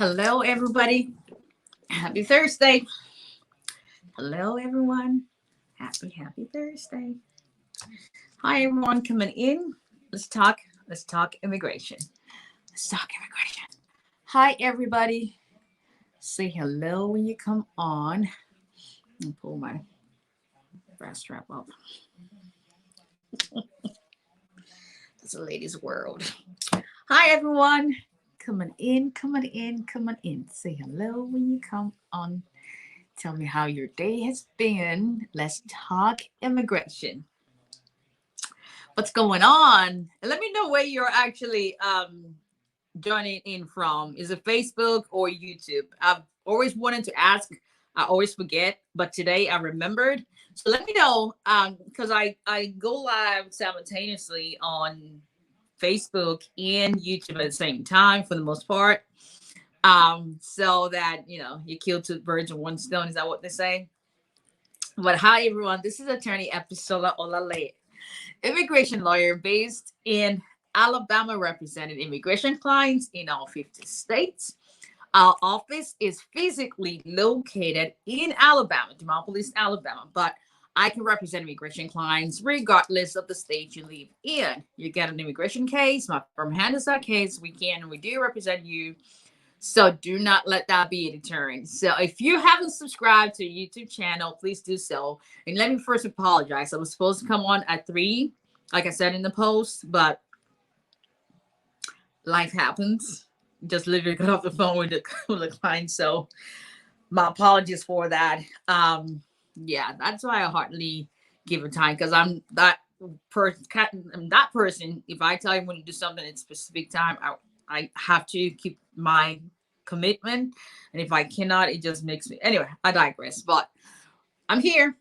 Hello, everybody. Happy Thursday. Hello, everyone. Happy Thursday. Hi, everyone coming in. Let's talk. Let's talk immigration. Let's talk immigration. Hi, everybody. Say hello when you come on. Let me pull my bra strap up. It's a ladies' world. Hi, everyone. Coming in, coming in, coming in. Say hello when you come on. Tell me how your day has been. Let's talk immigration. What's going on? Let me know where you're actually joining in from. Is it Facebook or YouTube? I've always wanted to ask. I always forget, but today I remembered. So let me know because I go live simultaneously on Facebook and YouTube at the same time for the most part. So that you kill two birds with one stone. Is that what they say? But hi everyone, this is attorney Episola Olale, immigration lawyer based in Alabama, representing immigration clients in all 50 states. Our office is physically located in Alabama, Demopolis, Alabama, but I can represent immigration clients regardless of the state you live in. You get an immigration case, my firm handles that case. We do represent you. So do not let that be a deterrent. So if you haven't subscribed to the YouTube channel, please do so. And let me first apologize. I was supposed to come on at 3, like I said in the post, but life happens. Just literally got off the phone with the client. So my apologies for that. Yeah, that's why I hardly give it time, because I'm that person. If I tell you when to do something at a specific time, I have to keep my commitment. And if I cannot, it just makes me, anyway, I digress. But I'm here.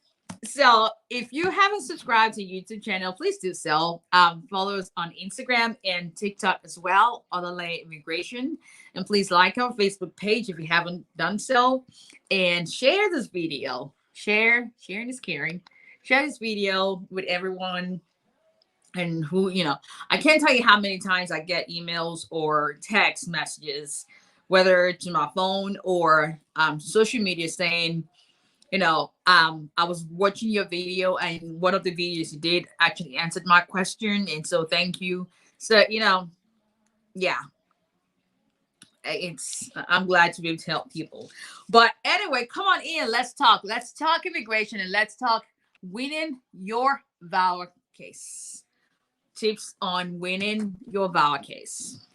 So if you haven't subscribed to YouTube channel, please do so. Follow us on Instagram and TikTok as well, Olale Immigration. And please like our Facebook page if you haven't done so. And share this video. Sharing is caring. Share this video with everyone. And I can't tell you how many times I get emails or text messages, whether to my phone or social media, saying, I was watching your video and one of the videos you did actually answered my question. And so thank you. So, yeah, I'm glad to be able to help people. But anyway, come on in. Let's talk. Let's talk immigration and let's talk winning your Vawa case. Tips on winning your Vawa case.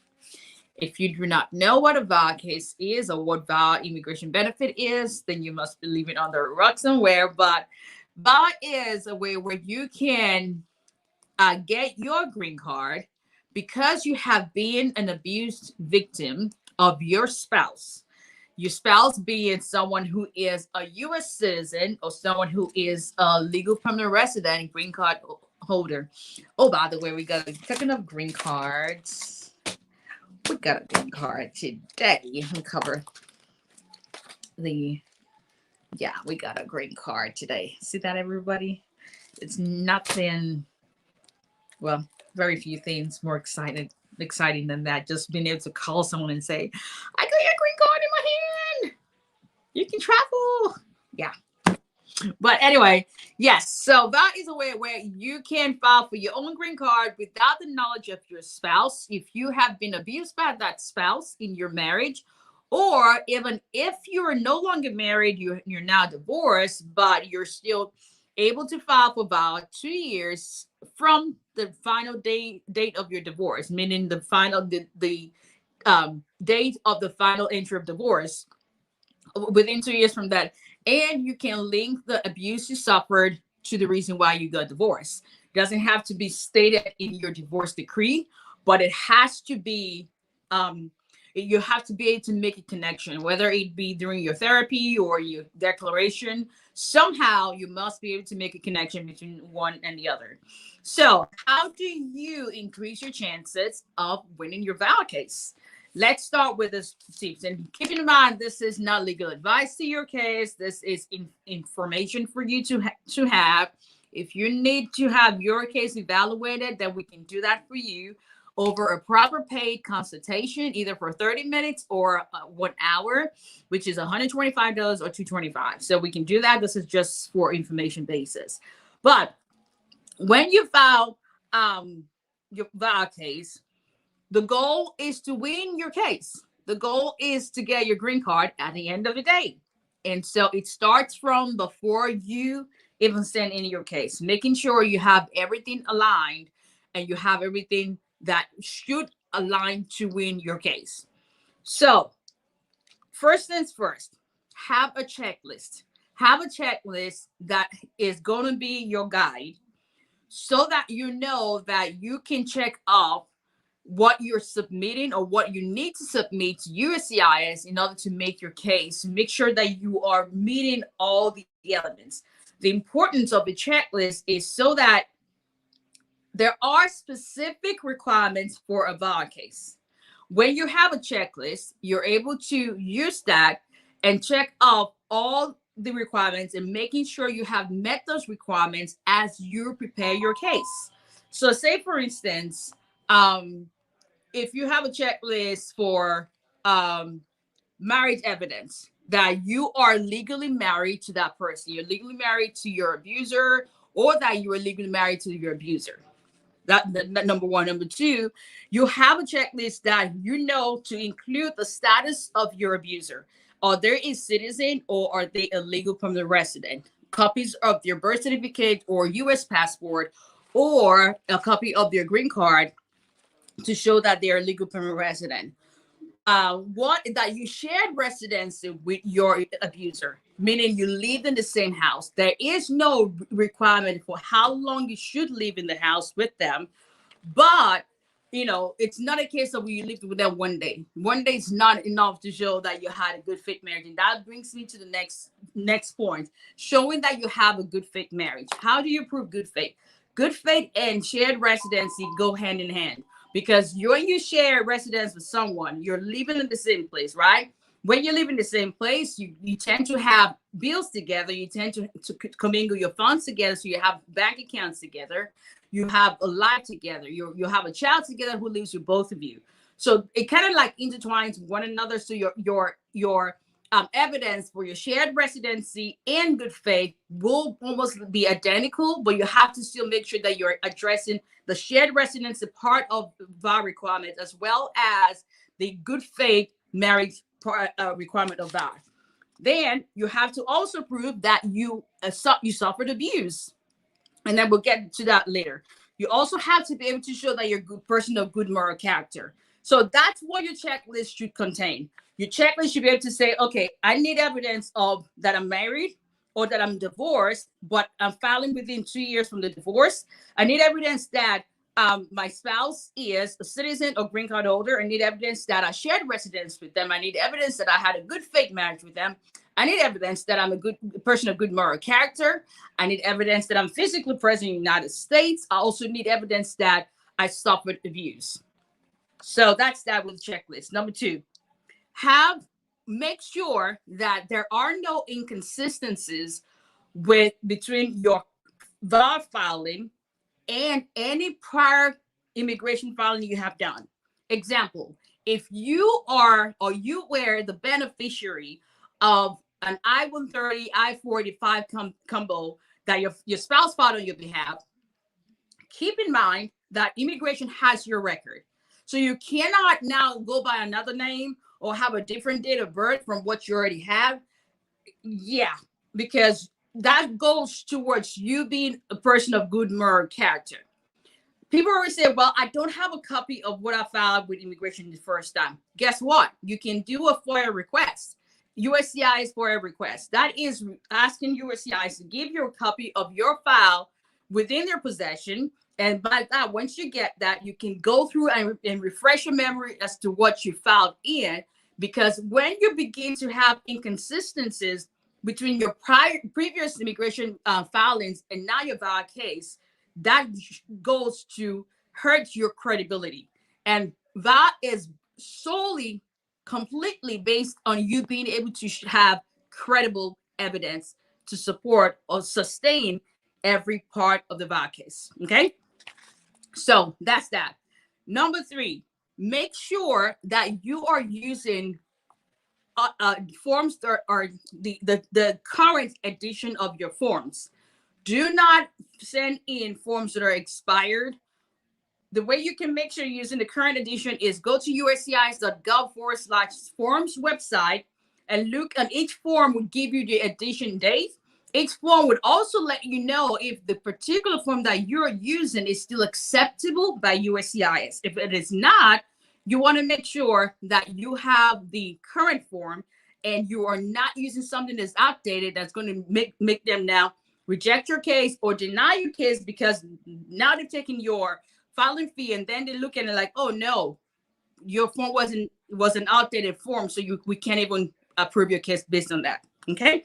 If you do not know what a Vawa case is or what Vawa immigration benefit is, then you must be living under a rock somewhere. But Vawa is a way where you can get your green card because you have been an abused victim of your spouse. Your spouse being someone who is a U.S. citizen or someone who is a legal permanent resident, green card holder. Oh, by the way, we got talking of green cards. We got a green card today. We cover the, yeah, we got a green card today. See that, everybody? It's nothing, well, very few things more exciting than that. Just being able to call someone and say, I got your green card in my hand. You can travel. Yeah. But anyway, yes. So that is a way where you can file for your own green card without the knowledge of your spouse. If you have been abused by that spouse in your marriage, or even if you're no longer married, you're now divorced, but you're still able to file for about 2 years from the final date of your divorce, meaning the final the date of the final entry of divorce, within 2 years from that. And you can link the abuse you suffered to the reason why you got divorced. It doesn't have to be stated in your divorce decree, but it has to be, you have to be able to make a connection, whether it be during your therapy or your declaration. Somehow you must be able to make a connection between one and the other. So how do you increase your chances of winning your Vawa case? Let's start with this tips. And keep in mind, this is not legal advice to your case. This is information for you to have. If you need to have your case evaluated, then we can do that for you. over a proper paid consultation, either for 30 minutes or 1 hour, which is $125 or $225. So we can do that. This is just for information basis. But when you file your VAWA case, the goal is to win your case. The goal is to get your green card at the end of the day. And so it starts from before you even send in your case, making sure you have everything aligned and you have everything that should align to win your case. So first things first, have a checklist. Have a checklist that is going to be your guide so that you know that you can check off what you're submitting or what you need to submit to USCIS in order to make your case. Make sure that you are meeting all the elements. The importance of the checklist is so that there are specific requirements for a VAWA case. When you have a checklist, you're able to use that and check off all the requirements and making sure you have met those requirements as you prepare your case. So say, for instance, if you have a checklist for marriage evidence that you are legally married to that person, you're legally married to your abuser, or that you are legally married to your abuser. That number one. Number two, you have a checklist that you know to include the status of your abuser. Are they a citizen or are they a legal permanent resident? Copies of their birth certificate or U.S. passport, or a copy of their green card to show that they're a legal permanent resident. What that you shared residency with your abuser, meaning you live in the same house. There is no requirement for how long you should live in the house with them, but it's not a case of where you lived with them one day. One day is not enough to show that you had a good faith marriage, and that brings me to the next point: showing that you have a good faith marriage. How do you prove good faith? Good faith and shared residency go hand in hand. Because when you share residence with someone, you're living in the same place, right? When you live in the same place, you tend to have bills together. You tend to commingle your funds together. So you have bank accounts together. You have a life together. You have a child together who lives with both of you. So it kind of like intertwines one another. So your evidence for your shared residency and good faith will almost be identical, but you have to still make sure that you're addressing the shared residency part of VAWA requirements as well as the good faith marriage requirement of VAWA. Then you have to also prove that you suffered abuse, and then we'll get to that later. You also have to be able to show that you're a good person of good moral character. So that's what your checklist should contain. Your checklist should be able to say, okay, I need evidence of that I'm married or that I'm divorced, but I'm filing within 2 years from the divorce. I need evidence that my spouse is a citizen or green card holder. I need evidence that I shared residence with them. I need evidence that I had a good faith marriage with them. I need evidence that I'm a good person of good moral character. I need evidence that I'm physically present in the United States. I also need evidence that I suffered abuse. So that's that with the checklist. Number two, make sure that there are no inconsistencies between your VAWA filing and any prior immigration filing you have done. Example, if you are or you were the beneficiary of an I-130, I-485 combo that your spouse filed on your behalf, keep in mind that immigration has your record. So you cannot now go by another name or have a different date of birth from what you already have. Yeah, because that goes towards you being a person of good moral character. People always say, well, I don't have a copy of what I filed with immigration the first time. Guess what? You can do a FOIA request. USCIS FOIA request. That is asking USCIS to give you a copy of your file within their possession. And by that, once you get that, you can go through and refresh your memory as to what you filed in. Because when you begin to have inconsistencies between your previous immigration filings and now your VAWA case, that goes to hurt your credibility. And that is solely, completely based on you being able to have credible evidence to support or sustain every part of the VAWA case. Okay? So that's that. Number 3, make sure that you are using forms that are the current edition of your forms. Do not send in forms that are expired. The way you can make sure you're using the current edition is go to uscis.gov/forms website and look, and each form would give you the edition date. Each form would also let you know if the particular form that you're using is still acceptable by USCIS. If it is not, you want to make sure that you have the current form and you are not using something that's outdated that's going to make them now reject your case or deny your case, because now they're taking your filing fee and then they look at it like, oh no, your form was an outdated form, so we can't even approve your case based on that. Okay,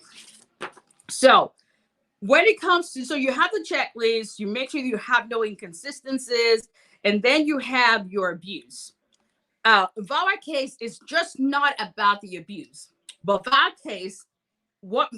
so when it comes to, so you have the checklist, you make sure you have no inconsistencies, and then you have your abuse. Vawa case is just not about the abuse, but Vawa case, what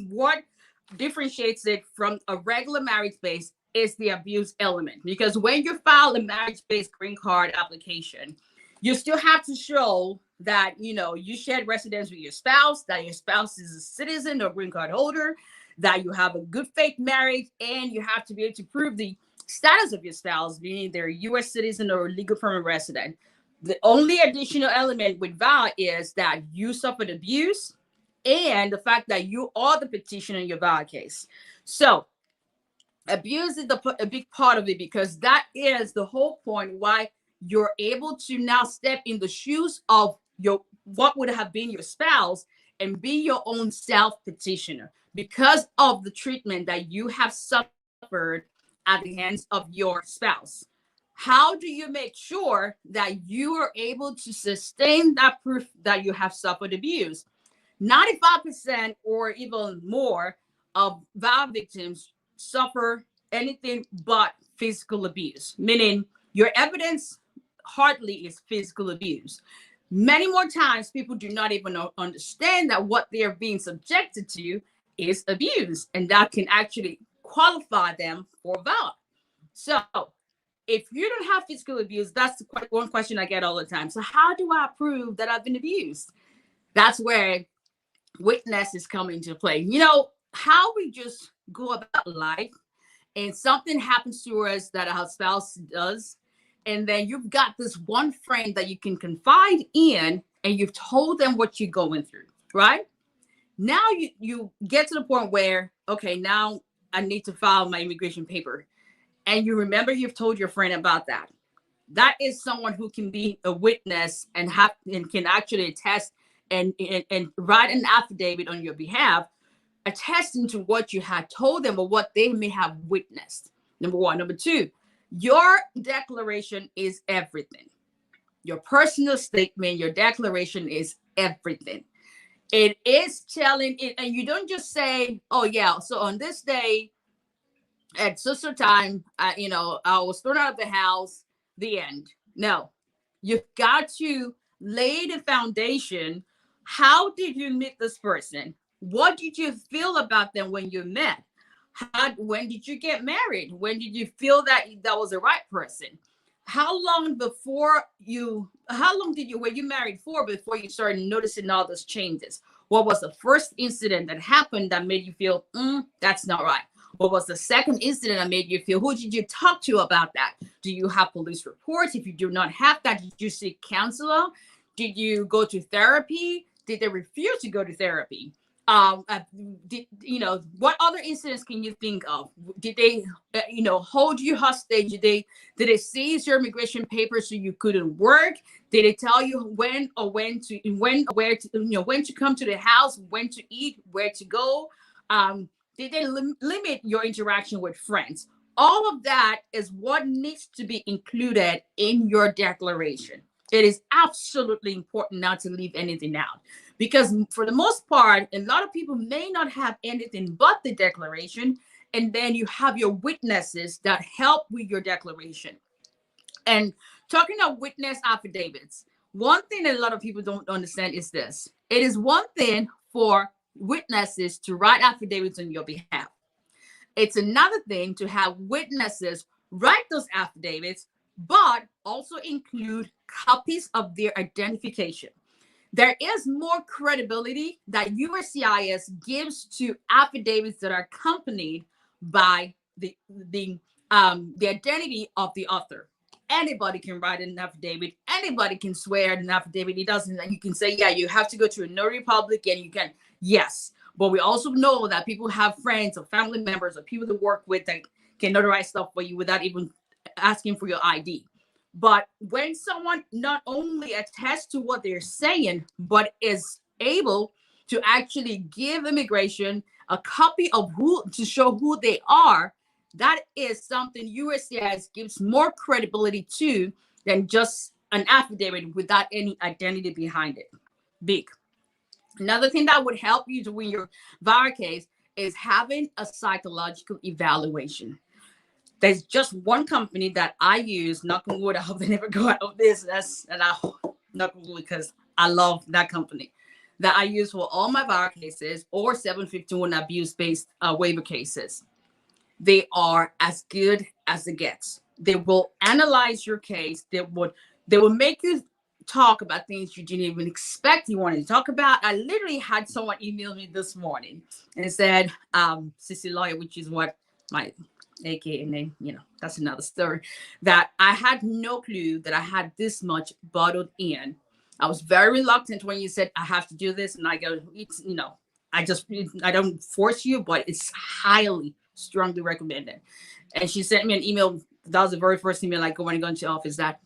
differentiates it from a regular marriage-based is the abuse element. Because when you file a marriage-based green card application, you still have to show that, you know, you shared residence with your spouse, that your spouse is a citizen or green card holder, that you have a good faith marriage, and you have to be able to prove the status of your spouse, meaning they're a U.S. citizen or legal permanent resident. The only additional element with VAWA is that you suffered abuse and the fact that you are the petitioner in your VAWA case. So abuse is a big part of it, because that is the whole point why you're able to now step in the shoes of what would have been your spouse and be your own self-petitioner because of the treatment that you have suffered at the hands of your spouse. How do you make sure that you are able to sustain that proof that you have suffered abuse? 95% or even more of VAWA victims suffer anything but physical abuse, meaning your evidence hardly is physical abuse. Many more times, people do not even understand that what they're being subjected to is abuse, and that can actually qualify them for VAWA. So if you don't have physical abuse, that's one question I get all the time. So how do I prove that I've been abused? That's where witnesses come into play. You know, how we just go about life and something happens to us that our spouse does, and then you've got this one friend that you can confide in and you've told them what you're going through, right? Now you get to the point where, okay, now I need to file my immigration paper. And you remember you've told your friend about that. That is someone who can be a witness and can actually attest and write an affidavit on your behalf, attesting to what you had told them or what they may have witnessed. Number one. Number two, your declaration is everything. Your personal statement, your declaration is everything. It is telling it, and you don't just say, oh yeah, so on this day at such a time, I was thrown out of the house, the end. No, you've got to lay the foundation. How did you meet this person? What did you feel about them when you met? When did you get married? When did you feel that was the right person? How long were you married for before you started noticing all those changes? What was the first incident that happened that made you feel, that's not right? What was the second incident that made you feel, who did you talk to about that? Do you have police reports? If you do not have that, did you seek counselor? Did you go to therapy? Did they refuse to go to therapy? What other incidents can you think of? Did they, hold you hostage? Did they seize your immigration papers so you couldn't work? Did they tell you when to come to the house, when to eat, where to go? Did they limit your interaction with friends? All of that is what needs to be included in your declaration. It is absolutely important not to leave anything out, because for the most part, a lot of people may not have anything but the declaration, and then you have your witnesses that help with your declaration. And talking about witness affidavits, one thing that a lot of people don't understand is this. It is one thing for witnesses to write affidavits on your behalf. It's another thing to have witnesses write those affidavits but also include copies of their identification. There is more credibility that USCIS gives to affidavits that are accompanied by the identity of the author. Anybody can write an affidavit. Anybody can swear an affidavit. It doesn't. You can say, yeah, you have to go to a notary public, and you can, yes. But we also know that people have friends or family members or people to work with that can notarize stuff for you without even asking for your ID. But when someone not only attests to what they're saying, but is able to actually give immigration a copy of who to show who they are, that is something USCIS gives more credibility to than just an affidavit without any identity behind it. Big. Another thing that would help you to win your VAWA case is having a psychological evaluation. There's just one company that I use, knock on wood, I hope they never go out of business, and I knock on wood because I love that company, that I use for all my VAWA cases or 751 abuse-based waiver cases. They are as good as it gets. They will analyze your case. They will make you talk about things you didn't even expect you wanted to talk about. I literally had someone email me this morning and said, Sissy Lawyer, which is what my AKA name, that's another story, that I had no clue that I had this much bottled in. I was very reluctant when you said I have to do this, and I go, it's, I don't force you, but it's highly strongly recommended. And she sent me an email. That was the very first email I got when I got into office, that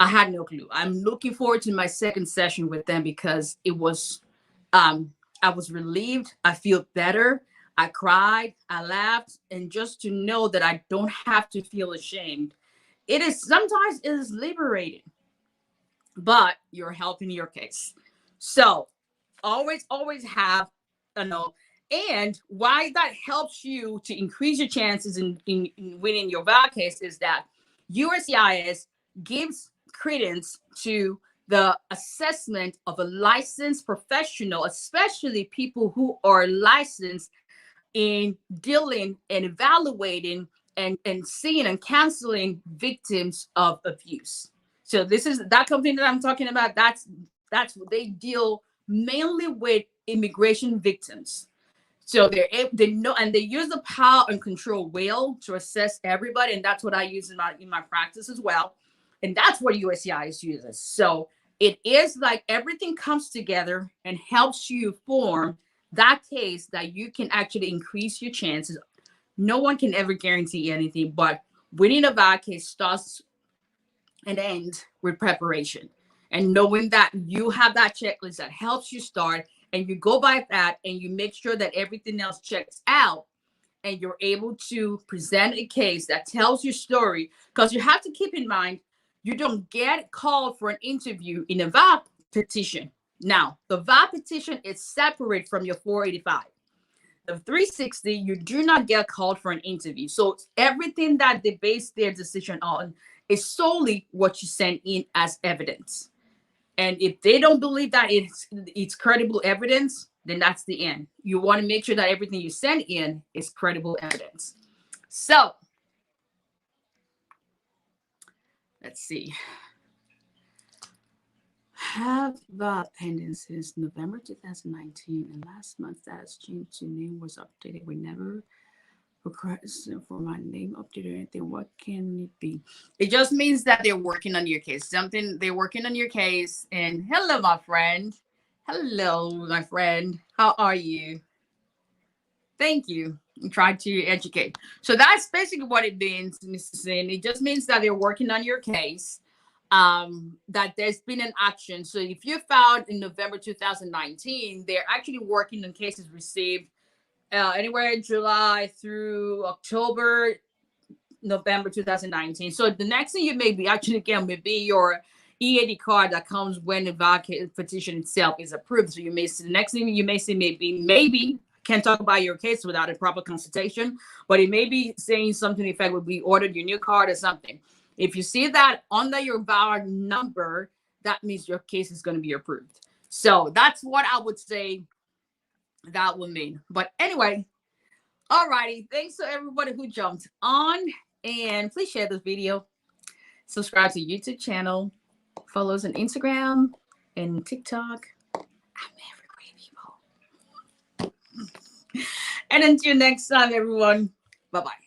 I had no clue. I'm looking forward to my second session with them because it was, I was relieved. I feel better. I cried, I laughed, and just to know that I don't have to feel ashamed. Sometimes it is liberating, but you're helping your case. So always have and why that helps you to increase your chances in winning your VAWA case is that USCIS gives credence to the assessment of a licensed professional, especially people who are licensed in dealing and evaluating and seeing and counseling victims of abuse. So this is that company that I'm talking about. That's what they deal mainly with immigration victims. So they know, and they use the power and control well to assess everybody, and that's what I use in my practice as well. And that's what USCIS uses. So it is like everything comes together and helps you form that case that you can actually increase your chances. No one can ever guarantee anything, but winning a VAWA case starts and ends with preparation. And knowing that you have that checklist that helps you start, and you go by that and you make sure that everything else checks out, and you're able to present a case that tells your story. Because you have to keep in mind, you don't get called for an interview in a VAWA petition. Now, the VAWA petition is separate from your 485. The 360, you do not get called for an interview. So everything that they base their decision on is solely what you send in as evidence. And if they don't believe that it's credible evidence, then that's the end. You want to make sure that everything you send in is credible evidence. So let's see. Have VAWA pending since November 2019, and last month that has changed to name was updated. We never requested for my name updated or anything. What can it be? It just means that they're working on your case. They're working on your case. And hello, my friend. Hello, my friend. How are you? Thank you. Try to educate. So that's basically what it means, Mrs. Sin. It just means that they're working on your case. That there's been an action. So if you filed in November 2019, they're actually working on cases received anywhere in July through October, November 2019. So the next thing you may be actually again may be your EAD card that comes when the VAWA petition itself is approved. So you may see the next thing you may see maybe can't talk about your case without a proper consultation, but it may be saying something in effect would be ordered your new card or something. If you see that under your VAWA number, that means your case is going to be approved. So that's what I would say that would mean. But anyway, all righty. Thanks to everybody who jumped on, and please share this video. Subscribe to YouTube channel. Follow us on Instagram and TikTok. I'm everywhere, people. And until next time, everyone. Bye-bye.